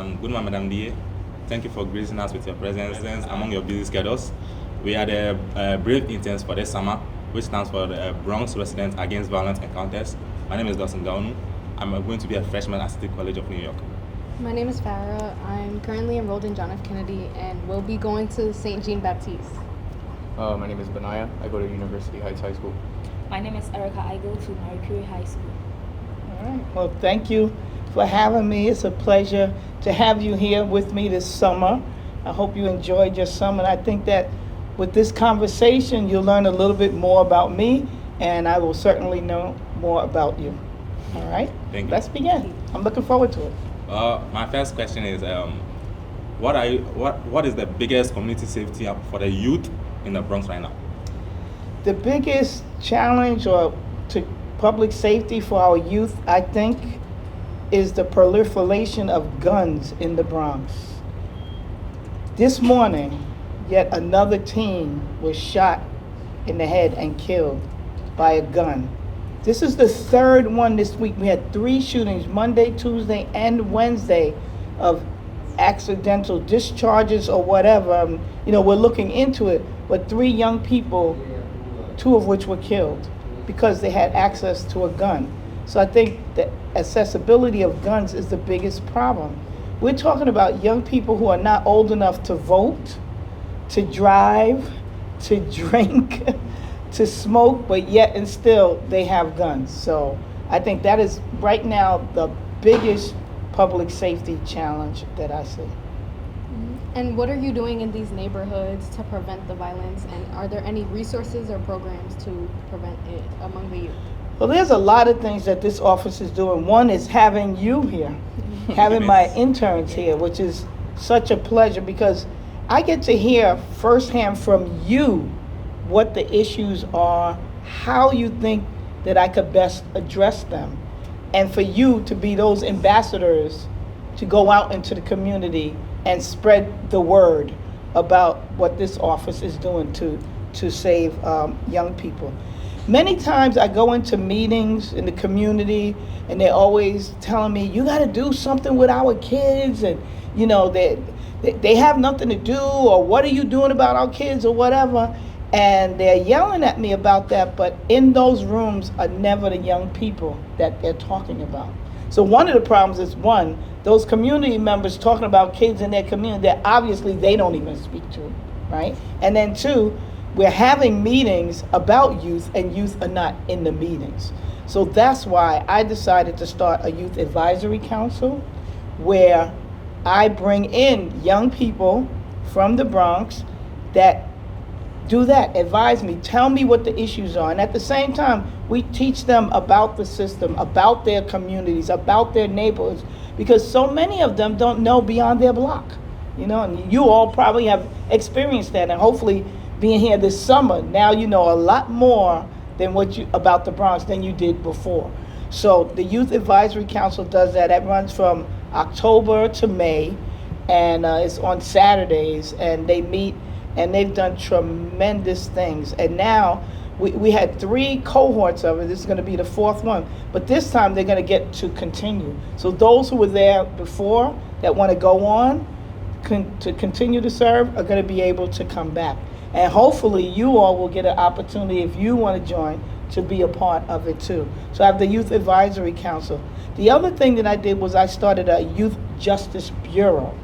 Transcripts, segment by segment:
Good morning, Madam DA. Thank you for gracing us with your presence among your busy schedules. We are the BR.A.V.E. Interns for this summer, which stands for the Bronx Residents Against Violent Encounters. My name is Dawson Gaunu. I'm going to be a freshman at City College of New York. My name is Farah. I'm currently enrolled in John F. Kennedy and will be going to St. Jean Baptiste. My name is Benaya. I go to University Heights High School. My name is Erica. I go to Marie Curie High School. All right. Well, thank you for having me. It's a pleasure to have you here with me this summer. I hope you enjoyed your summer. And I think that with this conversation, you'll learn a little bit more about me, and I will certainly know more about you. All right? Thank you. Let's begin. I'm looking forward to it. My first question is, what is the biggest community safety for the youth in the Bronx right now? The biggest challenge to public safety for our youth, I think, is the proliferation of guns in the Bronx. This morning, yet another teen was shot in the head and killed by a gun. This is the third one this week. We had 3 shootings, Monday, Tuesday, and Wednesday, of accidental discharges or whatever. We're looking into it, but 3 young people, 2 of which were killed because they had access to a gun. So I think the accessibility of guns is the biggest problem. We're talking about young people who are not old enough to vote, to drive, to drink, to smoke, but yet and still they have guns. So I think that is right now the biggest public safety challenge that I see. And what are you doing in these neighborhoods to prevent the violence? And are there any resources or programs to prevent it among the youth? Well, there's a lot of things that this office is doing. One is having you here, having my interns here, which is such a pleasure because I get to hear firsthand from you what the issues are, how you think that I could best address them, and for you to be those ambassadors to go out into the community and spread the word about what this office is doing to save young people. Many times I go into meetings in the community and they're always telling me, you gotta do something with our kids, and they have nothing to do, or what are you doing about our kids or whatever. And they're yelling at me about that, but in those rooms are never the young people that they're talking about. So one of the problems is, one, those community members talking about kids in their community that obviously they don't even speak to, right? And then 2, we're having meetings about youth and youth are not in the meetings. So that's why I decided to start a youth advisory council where I bring in young people from the Bronx that do that, advise me, tell me what the issues are. And at the same time, we teach them about the system, about their communities, about their neighborhoods, because so many of them don't know beyond their block. And you all probably have experienced that, and hopefully being here this summer, now you know a lot more than about the Bronx than you did before. So the Youth Advisory Council does that. It runs from October to May, and it's on Saturdays, and they meet, and they've done tremendous things. And now we had 3 cohorts of it. This is going to be the 4th one, but this time they're going to get to continue. So those who were there before that want to go on to continue to serve are going to be able to come back. And hopefully you all will get an opportunity, if you want to join, to be a part of it too. So I have the Youth Advisory Council. The other thing that I did was I started a Youth Justice Bureau.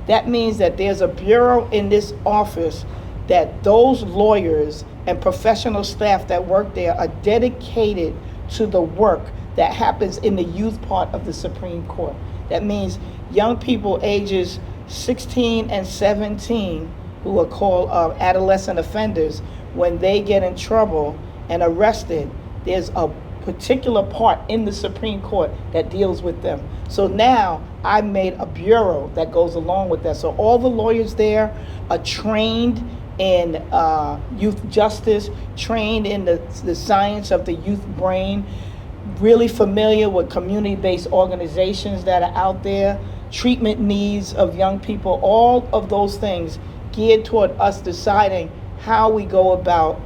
That means that there's a bureau in this office that those lawyers and professional staff that work there are dedicated to the work that happens in the youth part of the Supreme Court. That means young people ages 16 and 17 who are called adolescent offenders, when they get in trouble and arrested, there's a particular part in the Supreme Court that deals with them. So now I made a bureau that goes along with that. So all the lawyers there are trained in youth justice, trained in the science of the youth brain, really familiar with community-based organizations that are out there, treatment needs of young people, all of those things geared toward us deciding how we go about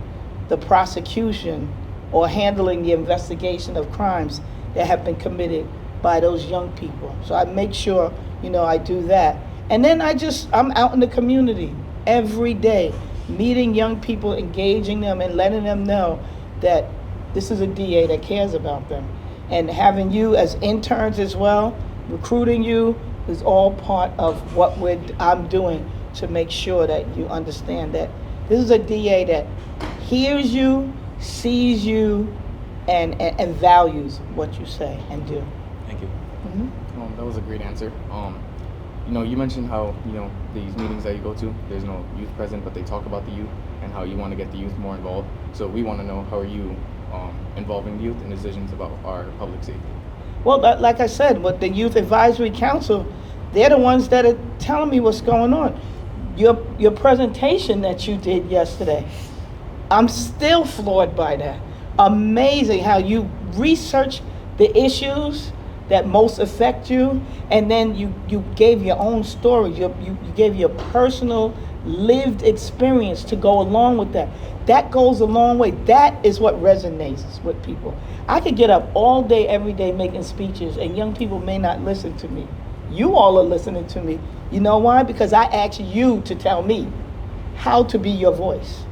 the prosecution or handling the investigation of crimes that have been committed by those young people. So I make sure, I do that. And then I'm out in the community every day, meeting young people, engaging them, and letting them know that this is a DA that cares about them. And having you as interns as well, recruiting you is all part of what I'm doing to make sure that you understand that this is a DA that hears you, sees you, and values what you say and do. Thank you. Mm-hmm. That was a great answer. You mentioned how, these meetings that you go to, there's no youth present, but they talk about the youth and how you want to get the youth more involved. So we want to know, how are you involving the youth in decisions about our public safety? Well, like I said, with the Youth Advisory Council, they're the ones that are telling me what's going on. Your presentation that you did yesterday, I'm still floored by that. Amazing how you research the issues that most affect you, and then you gave your own story. You gave your personal lived experience to go along with that. That goes a long way. That is what resonates with people. I could get up all day, every day making speeches, and young people may not listen to me. You all are listening to me. You know why? Because I asked you to tell me how to be your voice.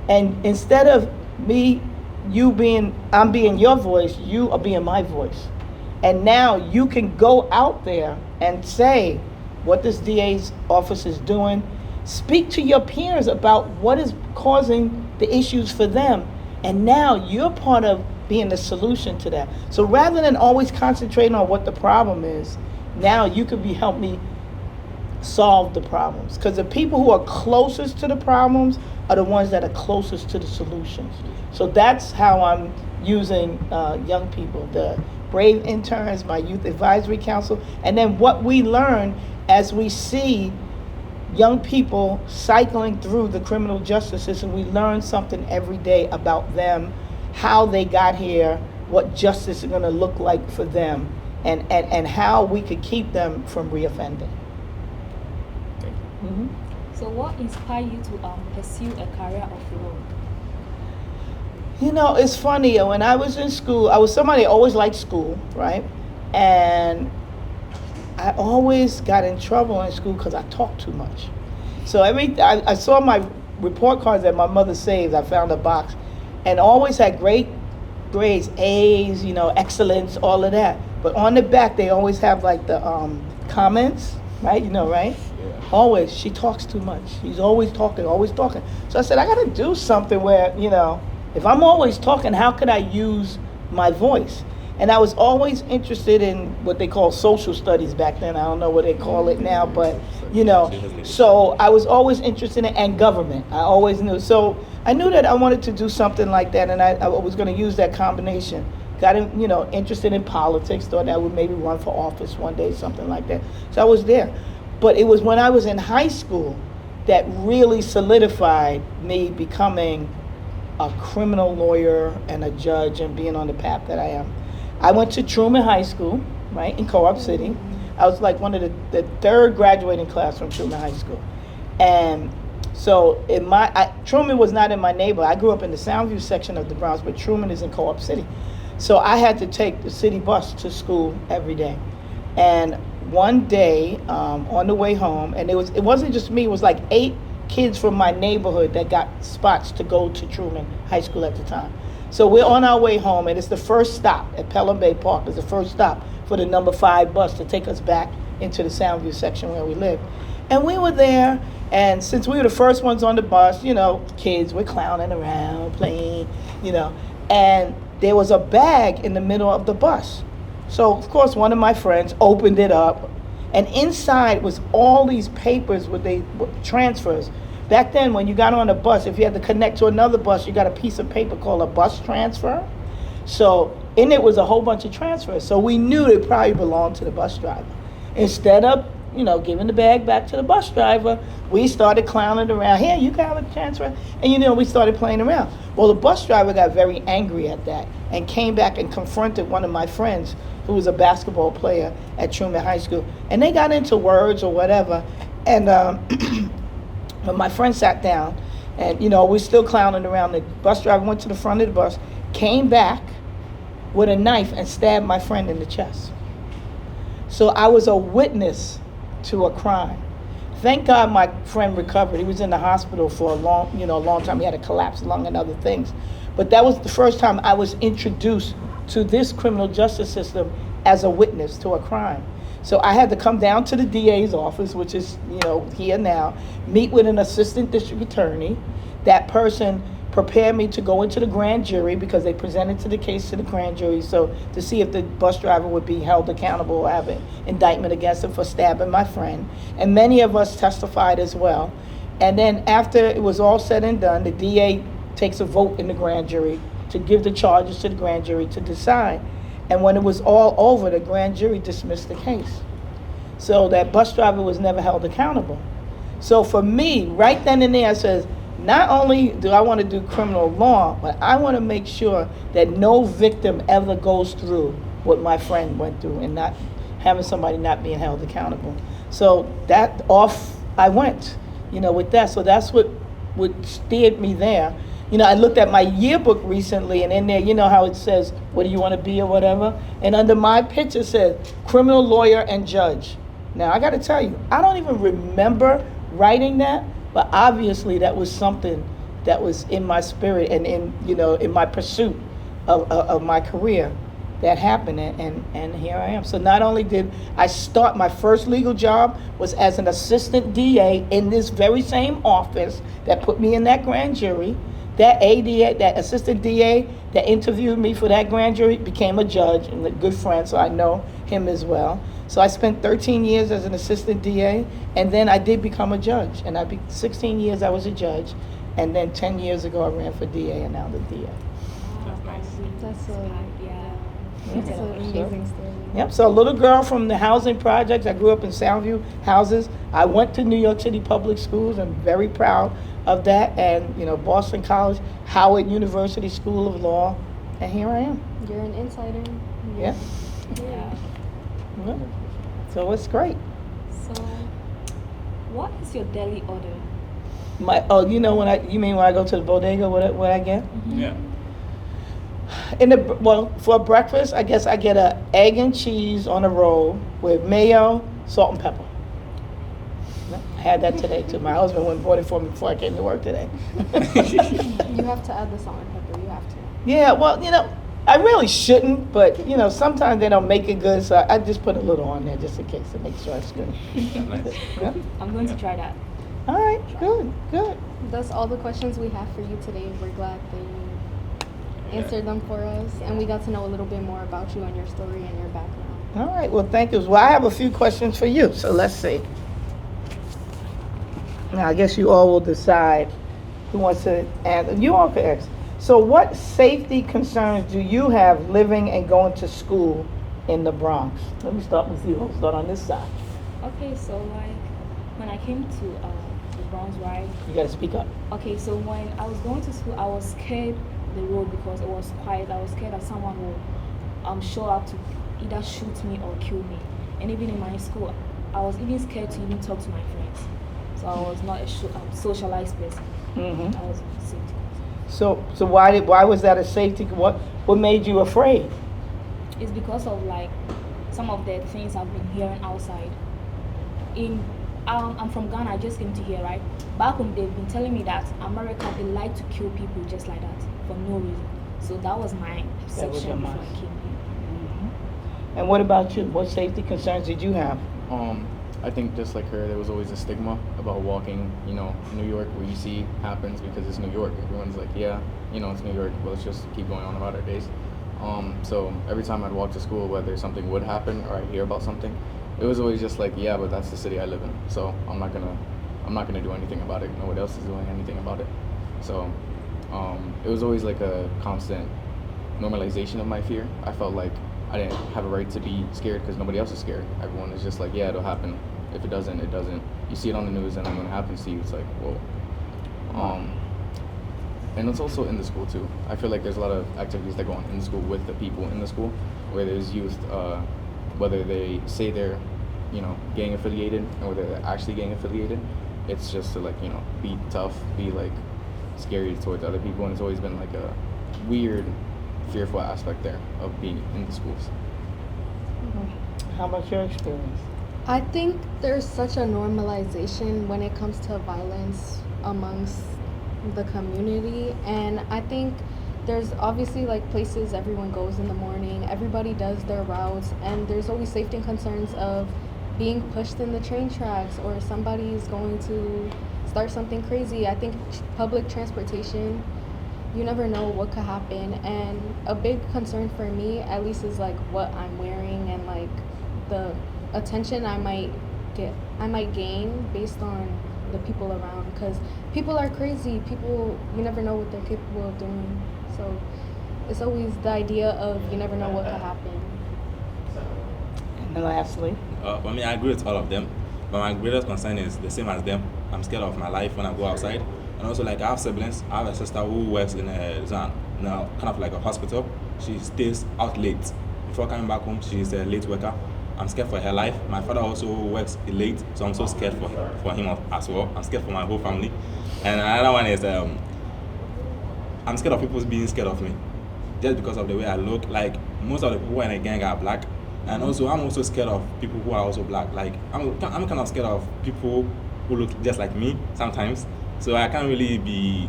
And instead of I'm being your voice, you are being my voice. And now you can go out there and say what this DA's office is doing. Speak to your peers about what is causing the issues for them. And now you're part of being the solution to that. So rather than always concentrating on what the problem is, now you could help me solve the problems. Because the people who are closest to the problems are the ones that are closest to the solutions. So that's how I'm using young people, the B.R.A.V.E. interns, my Youth Advisory Council, and then what we learn as we see young people cycling through the criminal justice system. We learn something every day about them, how they got here, what justice is going to look like for them, and how we could keep them from reoffending. Mm-hmm. So what inspired you to pursue a career of law? It's funny, when I was in school, I was somebody who always liked school, right? And I always got in trouble in school because I talked too much. So I saw my report cards that my mother saved. I found a box, and always had great grades, A's, excellence, all of that. But on the back, they always have like the comments, right? Right? Yeah. Always, she talks too much. She's always talking, always talking. So I said, I got to do something where, if I'm always talking, how could I use my voice? And I was always interested in what they call social studies back then. I don't know what they call it now, but, so I was always interested in, and government. I always knew. So I knew that I wanted to do something like that, and I was going to use that combination. Got interested in politics, thought I would maybe run for office one day, something like that. So I was there. But it was when I was in high school that really solidified me becoming a criminal lawyer and a judge and being on the path that I am. I went to Truman High School, right, in Co-op City. I was like one of the third graduating class from Truman High School. And so Truman was not in my neighborhood. I grew up in the Soundview section of the Bronx, but Truman is in Co-op City. So I had to take the city bus to school every day. And one day, on the way home, and it wasn't just me, it was like 8 kids from my neighborhood that got spots to go to Truman High School at the time. So we're on our way home, and it's the first stop at Pelham Bay Park. It's the first stop for the number 5 bus to take us back into the Soundview section where we live. And we were there, and since we were the first ones on the bus, kids were clowning around, playing, and there was a bag in the middle of the bus. So, of course, one of my friends opened it up, and inside was all these papers with transfers. Back then, when you got on a bus, if you had to connect to another bus, you got a piece of paper called a bus transfer. So in it was a whole bunch of transfers. So we knew they probably belonged to the bus driver. Instead of, giving the bag back to the bus driver, we started clowning around. Here, you got a transfer. And, we started playing around. Well, the bus driver got very angry at that and came back and confronted one of my friends who was a basketball player at Truman High School. And they got into words or whatever. And when my friend sat down, and we're still clowning around, the bus driver went to the front of the bus, came back with a knife and stabbed my friend in the chest. So I was a witness to a crime. Thank God my friend recovered. He was in the hospital for a long time. He had a collapsed lung and other things. But that was the first time I was introduced to this criminal justice system as a witness to a crime. So I had to come down to the DA's office, which is, here now, meet with an assistant district attorney. That person prepared me to go into the grand jury because they presented the case to the grand jury, so to see if the bus driver would be held accountable or have an indictment against him for stabbing my friend. And many of us testified as well. And then after it was all said and done, the DA takes a vote in the grand jury to give the charges to the grand jury to decide. And when it was all over, the grand jury dismissed the case. So that bus driver was never held accountable. So for me, right then and there, I says, not only do I want to do criminal law, but I want to make sure that no victim ever goes through what my friend went through and not having somebody not being held accountable. So that off I went, with that. So that's what steered me there. I looked at my yearbook recently, and in there, how it says, what do you want to be or whatever? And under my picture said, criminal lawyer and judge. Now, I got to tell you, I don't even remember writing that, but obviously that was something that was in my spirit and in my pursuit of my career that happened, and here I am. So not only did I start, my first legal job was as an assistant DA in this very same office that put me in that grand jury. That ADA, that assistant DA that interviewed me for that grand jury became a judge and a good friend, so I know him as well. So I spent 13 years as an assistant DA, and then I did become a judge. And 16 years I was a judge, and then 10 years ago I ran for DA, and now the DA. That's nice. That's Yeah. an amazing story. Yep, so a little girl from the housing projects. I grew up in Soundview houses. I went to New York City public schools. I'm very proud of that. And, Boston College, Howard University School of Law, and here I am. You're an insider. Yeah. Yeah. Yeah. So it's great. So, what is your daily order? You mean when I go to the bodega, what I get? Yeah. For breakfast, I guess I get a egg and cheese on a roll with mayo, salt and pepper. I had that today too. My husband went and bought it for me before I came to work today. You have to add the salt and pepper. You have to. Yeah, well, I really shouldn't, but sometimes they don't make it good, so I just put a little on there just in case to make sure it's good. Nice. Yeah. I'm going to try that. All right, good. That's all the questions we have for you today. We're glad that you answered them for us, and we got to know a little bit more about you and your story and your background. All right, well, thank you. Well, I have a few questions for you, so let's see. Now, I guess you all will decide who wants to answer. You all can ask. So what safety concerns do you have living and going to school in the Bronx? Let me start with you. I'll start on this side. Okay, so when I came to the Bronx, right? You got to speak up. Okay, so when I was going to school, I was scared the road because it was quiet. I was scared that someone will show up to either shoot me or kill me. And even in my school, I was even scared to even talk to my friends. So I was not a socialized person. Mm-hmm. I was safety. So why was that a safety? What made you afraid? It's because of some of the things I've been hearing outside. I'm from Ghana. I just came to here, right? Back home, they've been telling me that America, they like to kill people just like that for no reason. So that was my perception before I came here. Mm-hmm. And what about you? What safety concerns did you have? I think just like her, there was always a stigma about walking, New York, where you see happens because it's New York. Everyone's like, yeah, it's New York, but let's just keep going on about our days. So every time I'd walk to school, whether something would happen or I'd hear about something, it was always just like, yeah, but that's the city I live in. So I'm not gonna do anything about it. No one else is doing anything about it. So it was always like a constant normalization of my fear. I felt like I didn't have a right to be scared because nobody else is scared. Everyone is just like, yeah, it'll happen. If it doesn't, it doesn't. You see it on the news, and then when it happens to you, it's like, whoa. And it's also in the school too. I feel like there's a lot of activities that go on in the school with the people in the school, where there's youth, whether they say they're, gang affiliated or whether they're actually gang affiliated. It's just to be tough, be scary towards other people, and it's always been like a weird, fearful aspect there of being in the schools. how about your experience? I think there's such a normalization when it comes to violence amongst the community, and I think there's obviously like places everyone goes in the morning, everybody does their routes, and there's always safety concerns of being pushed in the train tracks or somebody is going to start something crazy. I think public transportation, you never know what could happen, and a big concern for me at least is like what I'm wearing and like the attention I might gain based on the people around, because people are crazy. People, you never know what they're capable of doing, so it's always the idea of you never know what could happen. And lastly, For me, I agree with all of them, but my greatest concern is the same as them. I'm scared of my life when I go outside, and also like I have siblings. I have a sister who works in a now kind of like a hospital. She stays out late. Before coming back home, she's a late worker. I'm scared for her life. My father also works late, so I'm so scared for him as well. I'm scared for my whole family. And another one is I'm scared of people being scared of me, just because of the way I look. Like most of the people in a gang are black, and also I'm also scared of people who are also black. Like I'm kind of scared of people who look just like me sometimes. So I can't really be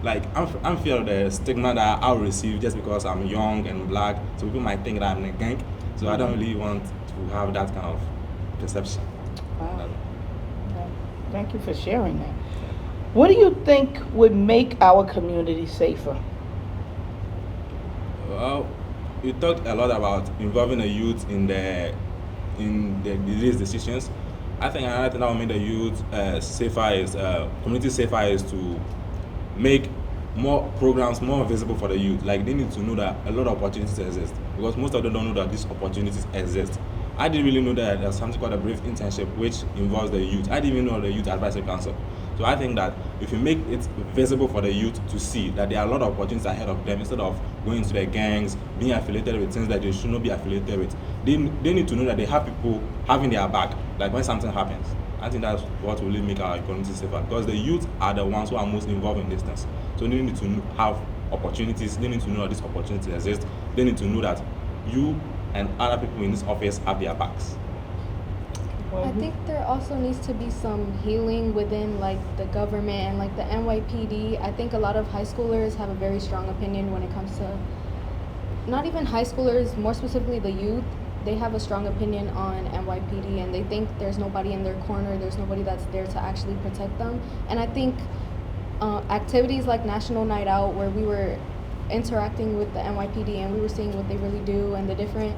like I'm fear of the stigma that I'll receive just because I'm young and black. So people might think that I'm in a gang. So I don't really want to have that kind of perception. wow. Okay. Thank you for sharing that. What do you think would make our community safer? Well, you talked a lot about involving the youth in these decisions. I think another thing that will make the youth safer is community safer is to make more programs more visible for the youth. Like they need to know that a lot of opportunities exist, because most of them don't know that these opportunities exist. I didn't really know that there's something called a BR.A.V.E internship, which involves the youth. I didn't even know the Youth Advisory Council. So I think that if you make it visible for the youth to see that there are a lot of opportunities ahead of them, instead of going to their gangs, being affiliated with things that they should not be affiliated with, they need to know that they have people having their back, like when something happens. I think that's what will really make our community safer, because the youth are the ones who are most involved in this things. So they need to have opportunities. They need to know that these opportunities exist. They need to know that you and other people in this office have their backs. I think there also needs to be some healing within like the government and like the NYPD. I think a lot of high schoolers have a very strong opinion when it comes to, not even high schoolers, more specifically the youth. They have a strong opinion on NYPD, and they think there's nobody in their corner, there's nobody that's there to actually protect them. And I think activities like National Night Out, where we were interacting with the NYPD and we were seeing what they really do and the different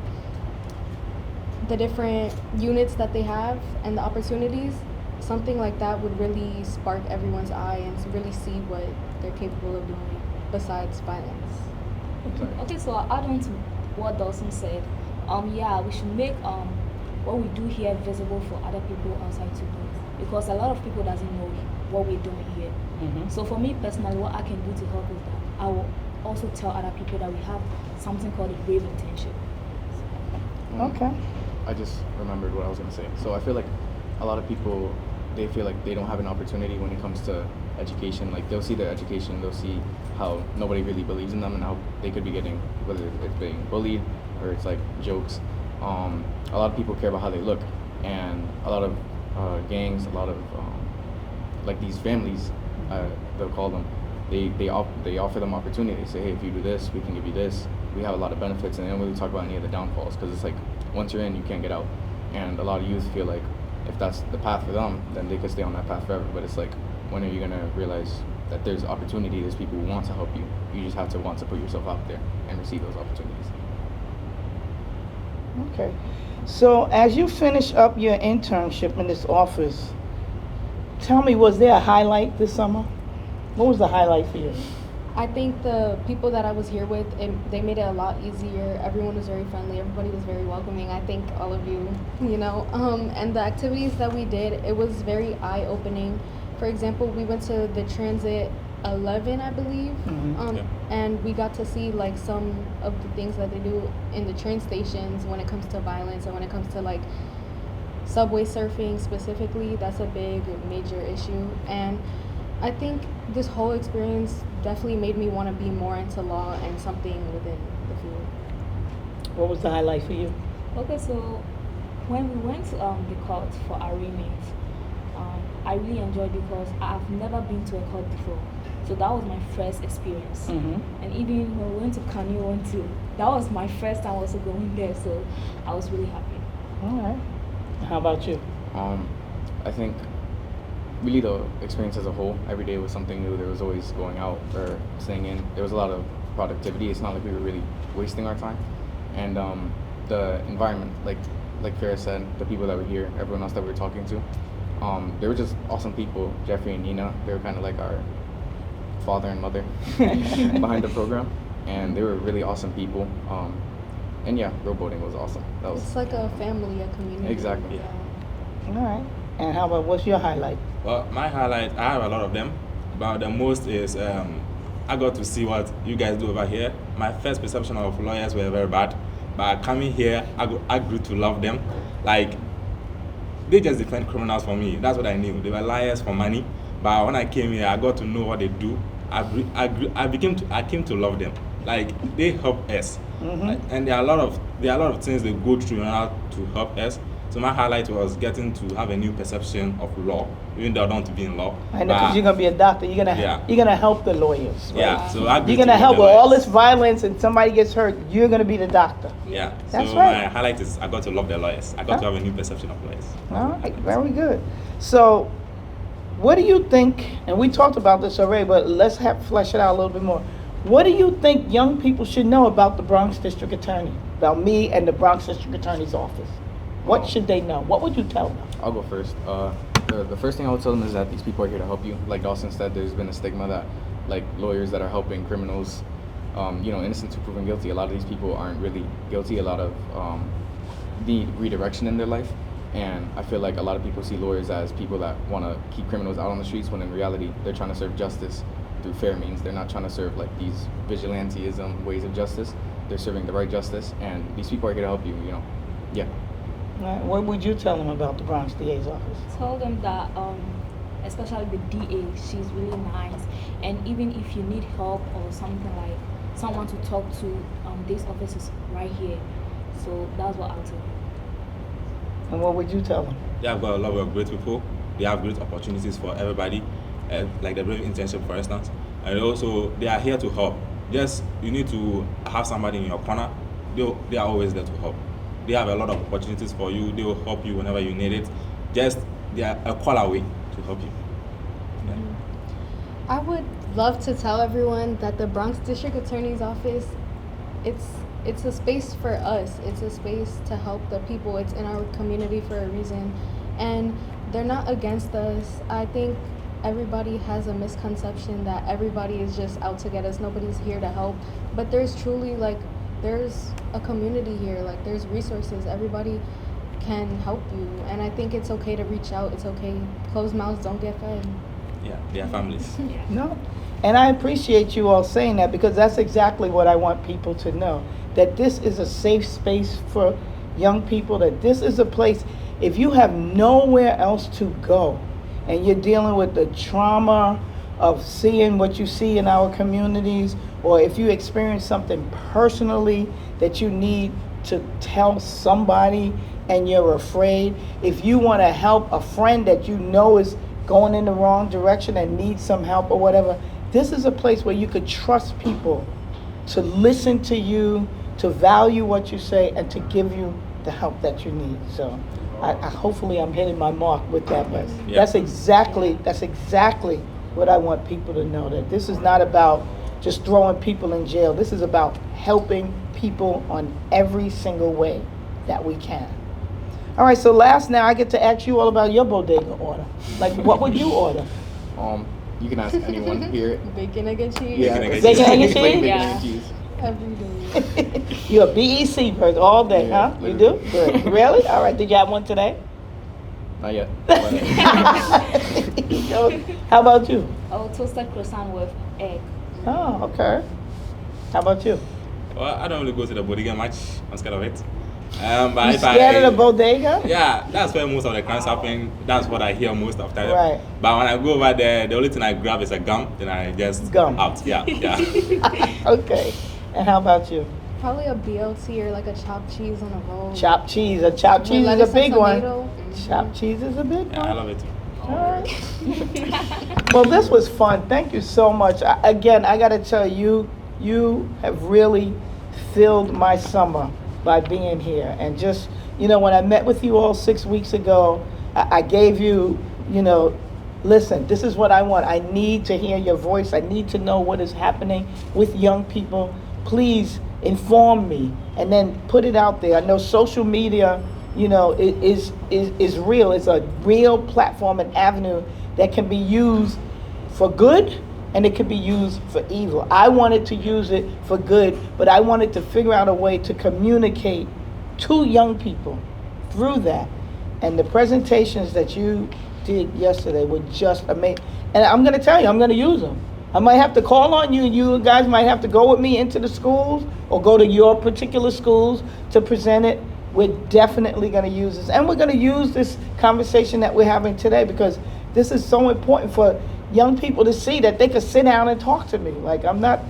units that they have and the opportunities, something like that would really spark everyone's eye and really see what they're capable of doing besides violence. Okay, so I'll add on to what Dawson said. Yeah, we should make what we do here visible for other people outside to do, because a lot of people doesn't know what we're doing here. Mm-hmm. So for me personally, what I can do to help is that I will also tell other people that we have something called a B.R.A.V.E internship. Okay. I just remembered what I was going to say. So I feel like a lot of people, they feel like they don't have an opportunity when it comes to education. Like they'll see their education, they'll see how nobody really believes in them and how they could be getting, whether it's being bullied or it's like jokes. A lot of people care about how they look, and a lot of gangs, a lot of like these families, they'll call them, they offer them opportunity. They say, hey, if you do this, we can give you this. We have a lot of benefits, and they don't really talk about any of the downfalls, because it's like once you're in, you can't get out. And a lot of youth feel like if that's the path for them, then they could stay on that path forever. But it's like, when are you gonna realize that there's opportunity, there's people who want to help you. You just have to want to put yourself out there and receive those opportunities. Okay. So as you finish up your internship in this office, tell me, was there a highlight this summer? What was the highlight for you? I think the people that I was here with, they made it a lot easier. Everyone was very friendly. Everybody was very welcoming. I think all of you, and the activities that we did, it was very eye-opening. For example, we went to the Transit 11, I believe, Mm-hmm. and we got to see like some of the things that they do in the train stations when it comes to violence and when it comes to like subway surfing specifically. That's a big major issue, and I think this whole experience definitely made me want to be more into law and something within the field. What was the highlight for you? Okay, so when we went to the court for arraignment, I really enjoyed because I've never been to a court before. So that was my first experience. And even when we went to Kanye one too, that was my first time also going there. So I was really happy. All right. How about you? I think really the experience as a whole, every day was something new. There was always going out or staying in. There was a lot of productivity. It's not like we were really wasting our time. And the environment, like Farrah said, the people that were here, everyone else that we were talking to, they were just awesome people. Jeffrey and Nina, they were kind of like our father and mother behind the program, and they were really awesome people. And yeah, rowboating was awesome. That was It's like a family, a community. Exactly. All right. And how about, what's your highlight? Well, my highlight, I have a lot of them, but the most is I got to see what you guys do over here. My first perception of lawyers were very bad, but coming here, I grew to love them. Like, they just defend criminals for me. That's what I knew. They were liars for money, but when I came here, I got to know what they do. I came to love them. Like, they help us, like, and there are a lot of things they go through in order to help us. So my highlight was getting to have a new perception of law, even though I don't want to be in law. I know, because you're gonna be a doctor. You're gonna help the lawyers. Right? Yeah, so You're gonna help with all this violence, and somebody gets hurt. You're gonna be the doctor. Yeah, That's so right. my highlight is I got to love the lawyers. I got to have a new perception of lawyers. All right, very good. So, what do you think? And we talked about this already, but let's flesh it out a little bit more. What do you think young people should know about the Bronx District Attorney, about me and the Bronx District Attorney's office? What should they know? What would you tell them? I'll go first. The first thing I would tell them is that these people are here to help you. Like Dawson said, there's been a stigma that like lawyers that are helping criminals, innocent to proven guilty. A lot of these people aren't really guilty. A lot of need redirection in their life. And I feel like a lot of people see lawyers as people that want to keep criminals out on the streets, when in reality, they're trying to serve justice through fair means. They're not trying to serve like these vigilanteism ways of justice. They're serving the right justice, and these people are here to help you, Yeah. All right, what would you tell them about the Bronx DA's office? Tell them that, especially the DA, she's really nice. And even if you need help or something, like someone to talk to, this office is right here. So that's what I'll tell you. And what would you tell them? They have got a lot of great people. They have great opportunities for everybody, like the B.R.A.V.E. internship, for instance. And also, they are here to help. Just, you need to have somebody in your corner. They are always there to help. They have a lot of opportunities for you. They will help you whenever you need it. Just, they are a call away to help you. Yeah. I would love to tell everyone that the Bronx District Attorney's Office, it's a space for us. It's a space to help the people. It's in our community for a reason. And they're not against us. I think everybody has a misconception that everybody is just out to get us. Nobody's here to help. But there's truly, there's a community here. There's resources. Everybody can help you. And I think it's okay to reach out. It's okay. Closed mouths don't get fed. Yeah, they are families. No. And I appreciate you all saying that, because that's exactly what I want people to know. That this is a safe space for young people, that this is a place, if you have nowhere else to go and you're dealing with the trauma of seeing what you see in our communities, or if you experience something personally that you need to tell somebody and you're afraid, if you want to help a friend that you know is going in the wrong direction and needs some help or whatever, this is a place where you could trust people to listen to you, to value what you say, and to give you the help that you need. So I hopefully I'm hitting my mark with that, but Yeah. that's exactly what I want people to know, that this is not about just throwing people in jail. This is about helping people on every single way that we can. All right, so last now I get to ask you all about your bodega order. Like, what would you order? You can ask anyone here. Bacon, egg, and cheese. Yeah, Bacon, egg, and plain cheese? bacon Yeah. and cheese. Every day. You're a BEC person all day, Yeah, huh? You do? literally. Good. Really? All right, did you have one today? Not yet. How about you? Oh, toasted croissant with egg. Oh, okay. How about you? Well, I don't really go to the bodega much. I'm scared of it. But You if scared of the bodega? Yeah, that's where most of the crimes happen. That's what I hear most of the time. Right. But when I go over there, the only thing I grab is a gum. Then I just Gum. out. Yeah, yeah. Okay. And how about you? Probably a BLT or like a chopped cheese on a roll. Chopped cheese. A chopped With cheese is a lettuce and big one. tomato. Chopped cheese is a big Yeah, I one. love it too. All right. Well, this was fun. Thank you so much. Again, I got to tell you, you have really filled my summer by being here. And just, when I met with you all 6 weeks ago, I gave you, listen, this is what I want. I need to hear your voice. I need to know what is happening with young people. Please inform me and then put it out there. I know social media, is real. It's a real platform and avenue that can be used for good and it can be used for evil. I wanted to use it for good, but I wanted to figure out a way to communicate to young people through that. And the presentations that you did yesterday were just amazing. And I'm going to tell you, I'm going to use them. I might have to call on you, and you guys might have to go with me into the schools or go to your particular schools to present it. We're definitely going to use this. And we're going to use this conversation that we're having today because this is so important for young people to see that they can sit down and talk to me. Like, I'm not,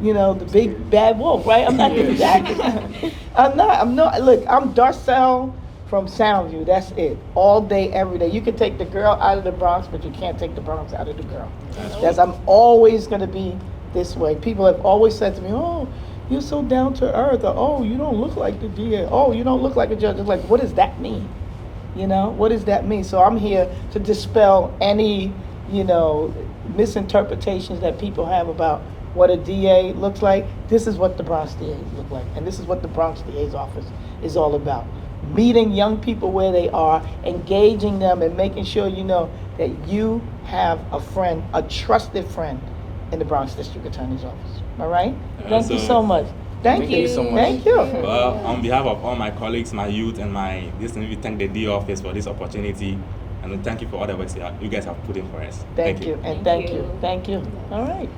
the big bad wolf, right? I'm not exactly. I'm not. Look, I'm Darcel from Soundview. That's it. All day, every day. You can take the girl out of the Bronx, but you can't take the Bronx out of the girl. I'm always going to be this way. People have always said to me, oh, you're so down to earth, or oh, you don't look like the DA, oh, you don't look like a judge. It's like, what does that mean? What does that mean? So I'm here to dispel any, misinterpretations that people have about what a DA looks like. This is what the Bronx DAs look like, and this is what the Bronx DA's office is all about. Meeting young people where they are, engaging them, and making sure that you have a friend, a trusted friend in the Bronx District Attorney's office. All right? Thank you so much. Thank you so much. Thank you. Well, on behalf of all my colleagues, my youth, and we thank the DA office for this opportunity, and we thank you for all the work you guys have put in for us. Thank you. And thank you. Thank you. All right.